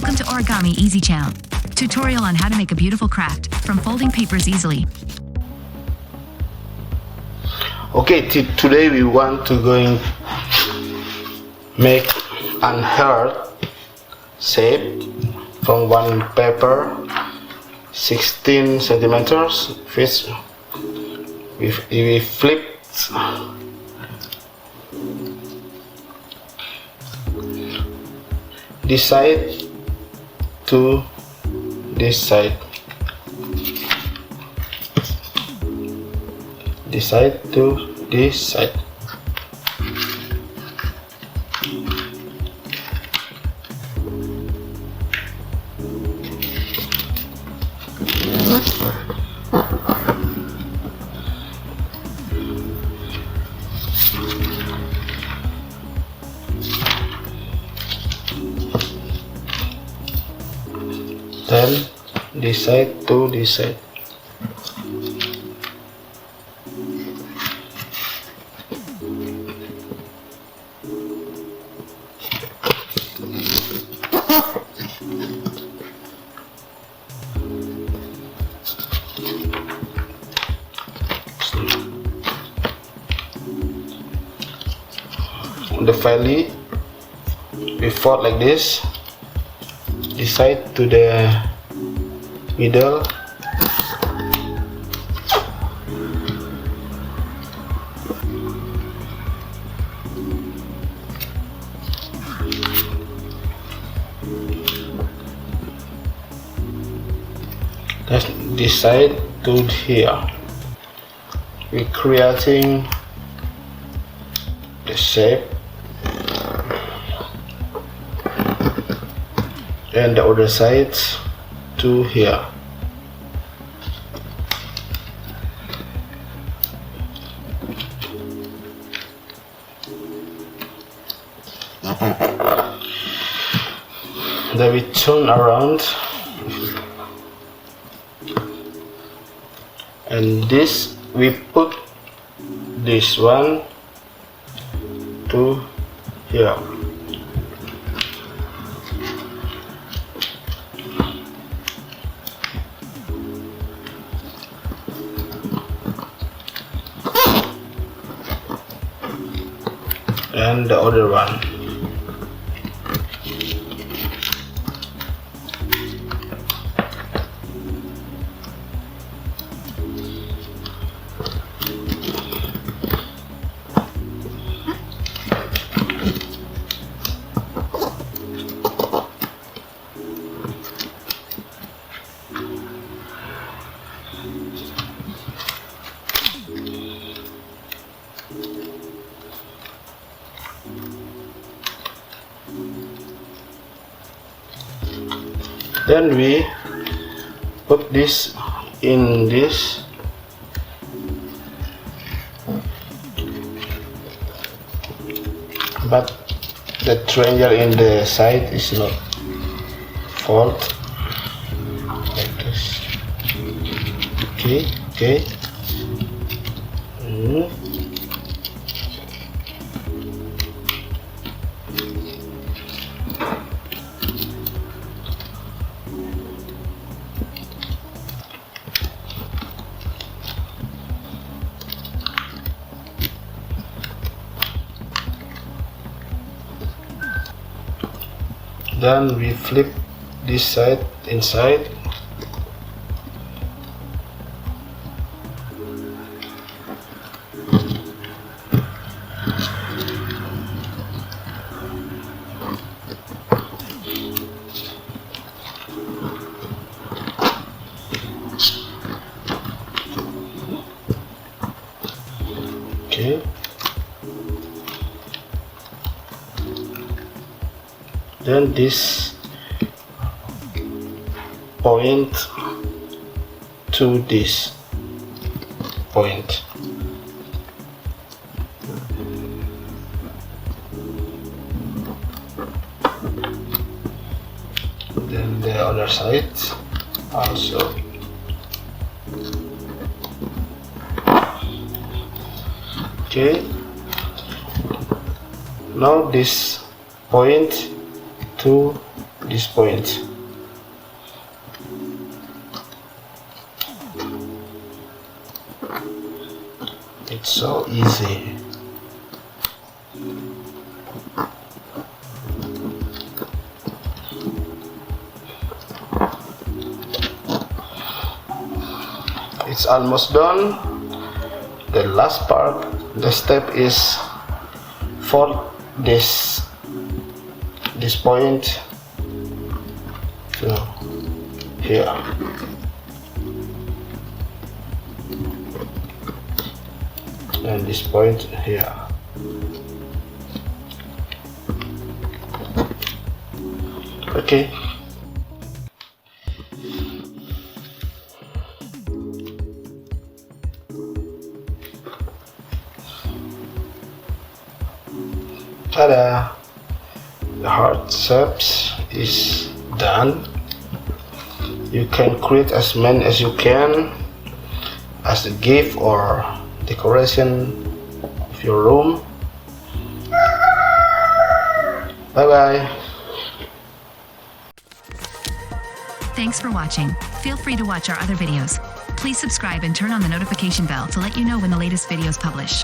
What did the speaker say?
Welcome to Origami Easy Channel. Tutorial on how to make a beautiful craft from folding papers easily. Okay, today we want to make an heart shape from one paper, 16 centimeters. Which we flip this side to this side, this side to this side. Then this side to this side. The finally we fold like this side to the middle, that's this side to here. We're creating the shape and the other sides to here. Then we turn around, and this we put this one to here. And the other one. Then we put this in this, but the triangle in the side is not fold like this. Okay. Then we flip this side inside. Okay. Then this point to this point. Then the other side also. Okay. Now this point to this point. It's so easy. It's almost done. The last part, the step is fold this point, so here, and this point here. Okay. Ta-da! The heart shapes is done. You can create as many as you can as a gift or decoration of your room. Bye bye. Thanks for watching. Feel free to watch our other videos. Please subscribe and turn on the notification bell to let you know when the latest videos publish.